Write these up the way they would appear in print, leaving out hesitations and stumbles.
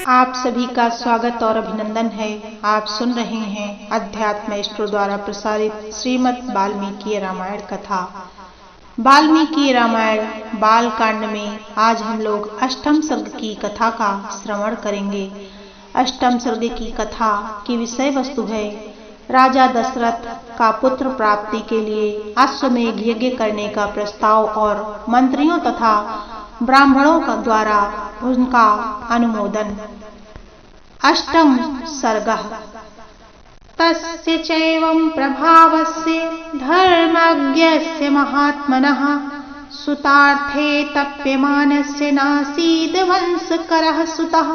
आप सभी का स्वागत और अभिनंदन है। आप सुन रहे हैं अध्यात्म मास्टर द्वारा प्रसारित श्रीमद् वाल्मीकि रामायण कथा। वाल्मीकि रामायण बाल कांड में आज हम लोग अष्टम सर्ग की कथा का श्रवण करेंगे। अष्टम सर्ग की कथा की विषय वस्तु है राजा दशरथ का पुत्र प्राप्ति के लिए अश्वमेध यज्ञ करने का प्रस्ताव और मंत्रियों तथा ब्राह्मणों का द्वारा उनका अनुमोदन। अष्टम सर्गः तस्य चैवं प्रभावस्य धर्मज्ञस्य महात्मनः सुतार्थे तप्यमानस्य नासीद वंशकरः सुतः।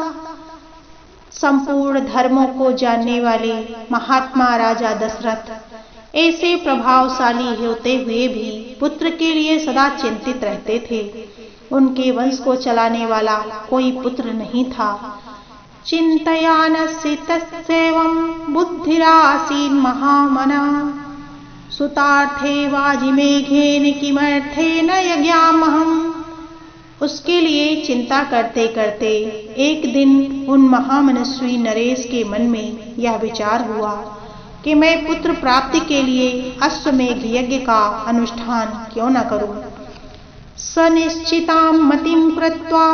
संपूर्ण धर्मों को जानने वाले महात्मा राजा दशरथ ऐसे प्रभावशाली होते हुए भी पुत्र के लिए सदा चिंतित रहते थे। उनके वंश को चलाने वाला कोई पुत्र नहीं था। चिंतयानस्य तस्यैवं बुद्धिरासीन् महामना सुतार्थे वाजिमेघेन किमर्थेन यज्ञामहम्। उसके लिए चिंता करते करते एक दिन उन महामनस्वी नरेश के मन में यह विचार हुआ कि मैं पुत्र प्राप्ति के लिए अश्वमेध यज्ञ का अनुष्ठान क्यों न करूं। सनिश्चितां मतिं कृत्वा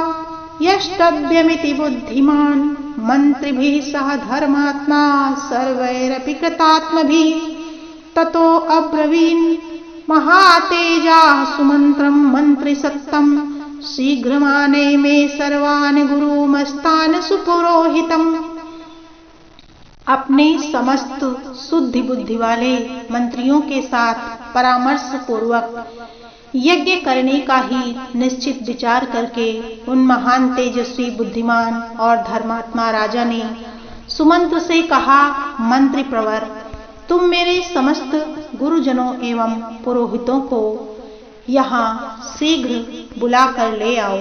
यष्टव्यमिति बुद्धिमान् मंत्रिभिः सह धर्मात्मा सर्वैरपि कृतात्मभिः। ततो अब्रवीन् महातेजाः सुमन्त्रं मंत्रिसत्तं शीघ्रमाने मे सर्वान् गुरुमस्तान् सुपुरोहितम्। अपने समस्त शुद्धि बुद्धि वाले मंत्रियों के साथ परामर्श पूर्वक यज्ञ करने का ही निश्चित विचार करके उन महान तेजस्वी बुद्धिमान और धर्मात्मा राजा ने सुमंत्र से कहा, मंत्री प्रवर, तुम मेरे समस्त गुरुजनों एवं पुरोहितों को यहाँ शीघ्र बुला कर ले आओ।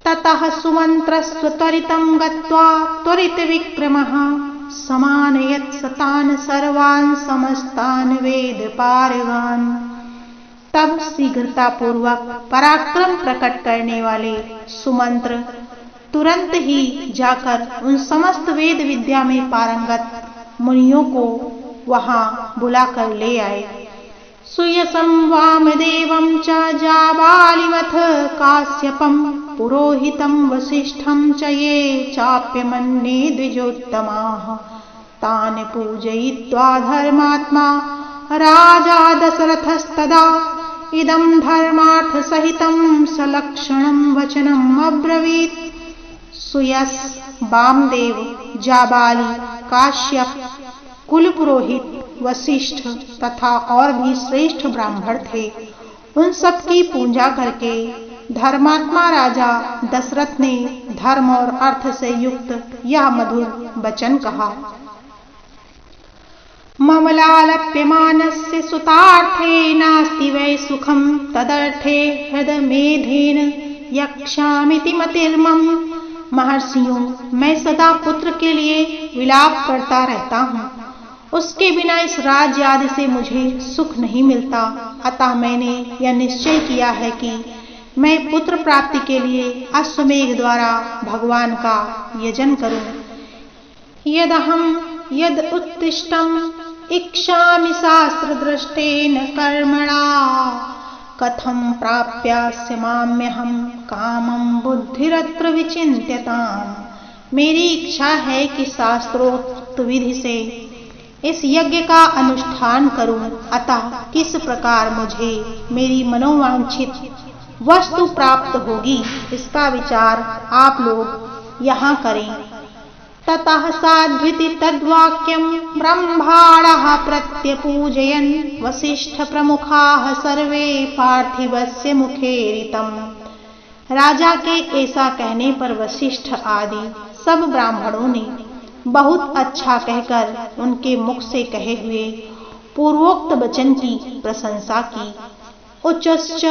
ततः सुमंत्रस्व त्वरितं गत्वा त्वरित विक्रमः समानयत् सतान् सर्वान् समस्तान् वेद पारगान्। तब शीघ्रता पूर्वक पराक्रम प्रकट करने वाले सुमंत्र तुरंत ही जाकर उन समस्त वेद विद्या में पारंगत मुनियों को वहां बुलाकर ले आए। सुयसं वामदेवं च जाबालिमथ काश्यपं पुरोहितं वसिष्ठं च ये चाप्यमन्ये द्विजोत्तमाः तान् पूजयित्वा धर्मात्मा राजा दशरथस्तदा इदं धर्मार्थ सहितं सलक्षणं वचनम् अब्रवीत्। सुयस, वामदेव, जाबाली, काश्यप, कुल पुरोहित, वशिष्ठ तथा और भी श्रेष्ठ ब्राह्मण थे। उन सब की पूजा करके धर्मात्मा राजा दशरथ ने धर्म और अर्थ से युक्त यह मधुर वचन कहा। ममलालप्यमानस्य सुतार्थे नास्ति वै सुखं तदर्थे हृदमेधेन यक्षामिति मतिर्मम। महर्षियों, मैं सदा पुत्र के लिए विलाप करता रहता हूँ। उसके बिना इस राज्य आदि से मुझे सुख नहीं मिलता। अतः मैंने यह निश्चय किया है कि मैं पुत्र प्राप्ति के लिए अश्वमेध द्वारा भगवान का यजन करूं। यदहं यद उत्तिष्ठम् इच्छामि शास्त्रदृष्टेन कर्मणा कथं प्राप्यास्यमाम्यहं कामं बुद्धिरत्र विचिन्त्यताम्। मेरी इच्छा है कि शास्त्रोक्त विधि से इस यज्ञ का अनुष्ठान करूं। अतः किस प्रकार मुझे मेरी मनोवांछित वस्तु प्राप्त होगी, इसका विचार आप लोग यहाँ करें। ततः साध्विति तद्वाक्यं ब्रह्माणः प्रत्यपूजयन् वसिष्ठ प्रमुखाः सर्वे पार्थिवस्य मुखेरितम्। राजा के ऐसा कहने पर वशिष्ठ आदि सब ब्राह्मणों ने बहुत अच्छा कहकर उनके मुख से कहे हुए पूर्वोक्त वचन की प्रशंसा की। उच्चश्च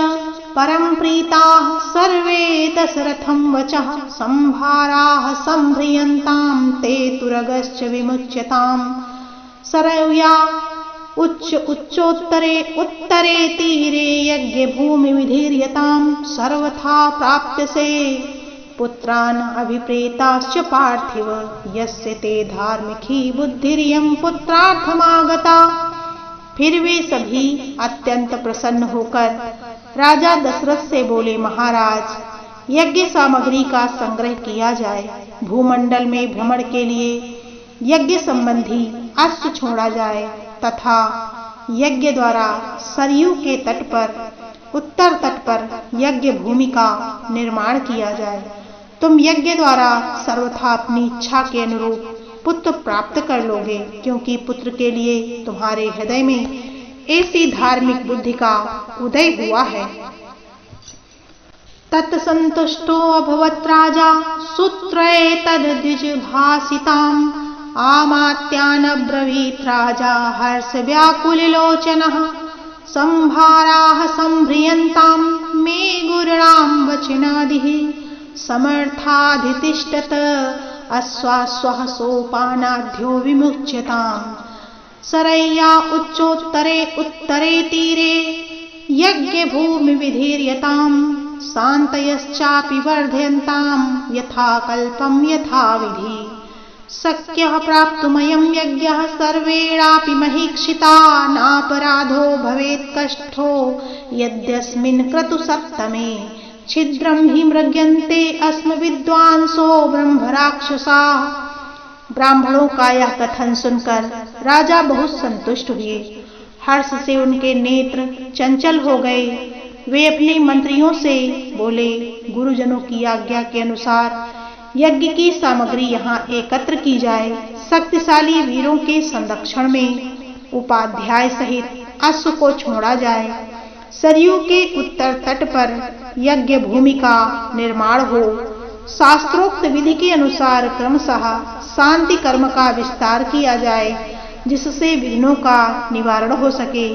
परम प्रीताः सर्वे दशरथं वचः संभाराः संभ्रियन्तां ते तुरगश्च विमुच्यताम्। सरयूया उच्चोत्तरे उत्तरे तीरे यज्ञ भूमि विधीर्यताम् सर्वथा प्राप्यसे पुत्रान् अभिप्रेताश्च पार्थिव यस्य ते धार्मिकी बुद्धिरियं पुत्रार्थमागता। फिर वे सभी अत्यंत प्रसन्न होकर राजा दशरथ से बोले, महाराज, यज्ञ सामग्री का संग्रह किया जाए, भूमंडल में भ्रमण के लिए यज्ञ संबंधी अश्व छोड़ा जाए तथा यज्ञ द्वारा सरयू के तट पर, उत्तर तट पर यज्ञ भूमि का निर्माण किया जाए। तुम यज्ञ द्वारा सर्वथा अपनी इच्छा के अनुरूप पुत्र प्राप्त कर लोगे, क्योंकि पुत्र के लिए तुम्हारे हृदय में ऐसी धार्मिक बुद्धि का उदय हुआ है। तत्संतुष्टो अभवत् राजा सूत्रये तद्विज भासिताम् आमात्यानब्रवीत् राजा हर्ष व्याकुललोचनः संभाराः संभ्रियन्तां मे गुरुणां वचनादिः समर्थाधितिष्ठत अश्वाश्वः सोपानाद्यो विमुच्यताम् सरय्या उच्चोत्तरे उत्तरे तीरे यज्ञ भूमि विधीर्यताम् शान्तयश्चापि वर्धयन्ताम् यथा कल्पं यथा विधि शक्यः प्राप्तुमयं यज्ञः सर्वेणापि महीक्षिता नापराधो भवेत् कष्टो यद्यस्मिन् क्रतुसप्तमे छिद्रं हि मृग्यन्ते अस्म विद्वांसो ब्रह्मराक्षसा। ब्राह्मणों का यह कथन सुनकर राजा बहुत संतुष्ट हुए। हर्ष से उनके नेत्र चंचल हो गए। वे अपने मंत्रियों से बोले, गुरुजनों की आज्ञा के अनुसार यज्ञ की सामग्री यहाँ एकत्र की जाए। शक्तिशाली वीरों के संरक्षण में उपाध्याय सहित अश्व को छोड़ा जाए। सरयू के उत्तर तट पर यज्ञ भूमि का निर्माण हो। शास्त्रोक्त विधि के अनुसार क्रमशः शांति कर्म का विस्तार किया जाए, जिससे विघ्नों का निवारण हो सके।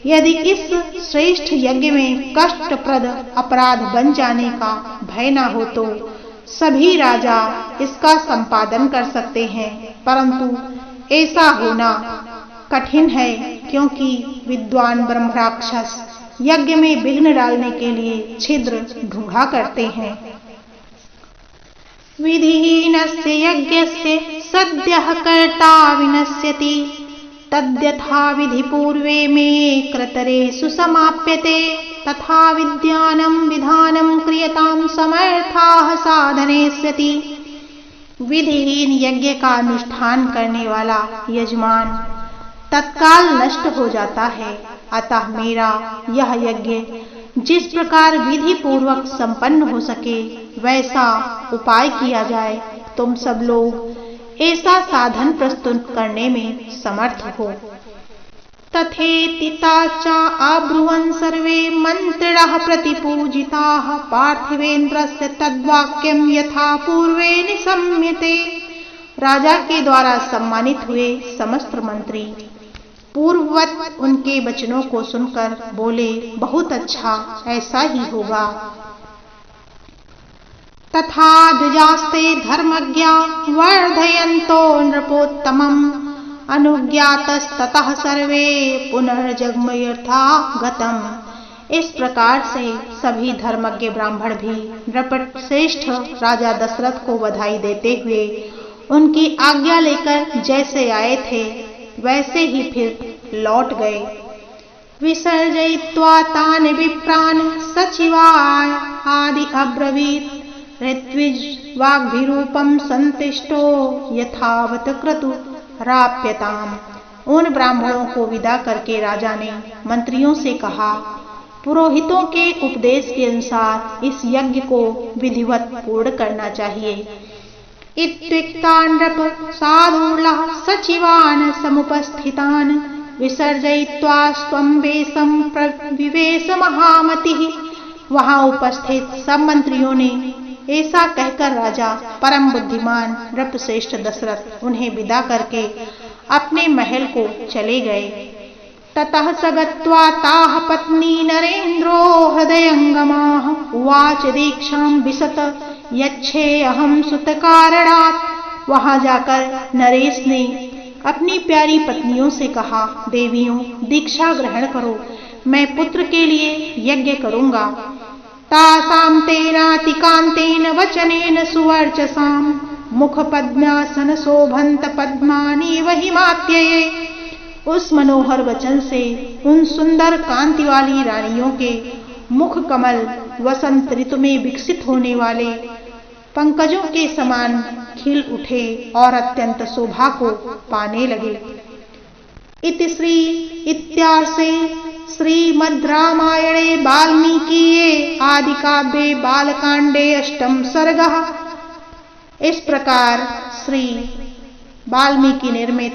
यदि इस श्रेष्ठ यज्ञ में कष्टप्रद अपराध बन जाने का भय न हो तो सभी राजा इसका संपादन कर सकते हैं, परंतु ऐसा होना कठिन है, क्योंकि विद्वान ब्रह्मराक्षस यज्ञ में विघ्न डालने के लिए छिद्र ढूंढा करते हैं। विधिहीनस्य यज्ञस्य सद्यः कर्ता विनश्यति तद्यथा विधि पूर्वे मे कृतरेषु समाप्यते तथा विद्यानं विधानं क्रियतां समर्थाः साधनेष्यति। विधिहीन यज्ञ का अनुष्ठान करने वाला यजमान तत्काल नष्ट हो जाता है, अतः मेरा यह यज्ञ जिस प्रकार विधि पूर्वक संपन्न हो सके वैसा उपाय किया जाए। तुम सब लोग ऐसा साधन प्रस्तुत करने में समर्थ हो। तथेति चा अब्रुवन् सर्वे मंत्रिणः प्रतिपूजिताः पार्थिवेन्द्रस्य तद्वाक्यं यथा पूर्वे निशम्यते। राजा के द्वारा सम्मानित हुए समस्त मंत्री पूर्ववत उनके वचनों को सुनकर बोले, बहुत अच्छा, ऐसा ही होगा। तथा द्विजास्ते धर्मज्ञा वर्धयन्तो नृपोत्तमम् अनुज्ञातस्ततः सर्वे पुनर्जग्म यथा गतम्। इस प्रकार से सभी धर्मज्ञ ब्राह्मण भी नृपत श्रेष्ठ राजा दशरथ को बधाई देते हुए उनकी आज्ञा लेकर जैसे आए थे वैसे ही फिर लौट गए। विसर्जयित्वा तान् विप्रान् सचिवाय आदि अब्रवीत् ऋत्विज वाग्भिरूपं संतिष्टो यथावत क्रतु राप्यताम्। उन ब्राह्मणों को विदा करके राजा ने मंत्रियों से कहा, पुरोहितों के उपदेश के अनुसार इस यज्ञ को विधिवत पूर्ण करना चाहिए। इत्युक्ता नृप साधूर्लः सचिवान् समुपस्थितान् विसर्जयित्वा स्वं वेशं प्रविवेश महामतिः। वहां उपस्थित सब मंत्रियों ने ऐसा कहकर राजा परम बुद्धिमान नृपश्रेष्ठ दशरथ उन्हें विदा करके अपने महल को चले गए। ततः स गत्वा ताः पत्नी नरेन्द्रो हृदयंगमाः उवाच दीक्षां विशत यच्छे अहं सुतकारणात्। वहां जाकर नरेश ने अपनी प्यारी पत्नियों से कहा, देवियों दीक्षा ग्रहण करो, मैं पुत्र के लिए यज्ञ करूंगा। तासां तेनातिकान्तेन वचनेन सुवर्चसां मुखपद्मासन शोभन्त पद्मानीव हिमात्यये। उस मनोहर वचन से उन सुंदर कांति वाली रानियों के मुख कमल वसंत ऋतु में विकसित होने वाले पंकजों के समान खिल उठे और अत्यंत शोभा को पाने लगे। इति श्री इत्यार्षे श्रीमद् रामायणे वाल्मीकिये आदिकाव्ये बालकांडे अष्टम सर्गः। इस प्रकार श्री वाल्मीकि निर्मित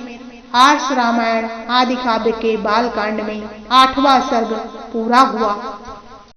आर्ष रामायण आदि काव्य के बालकांड में 8वां सर्ग पूरा हुआ।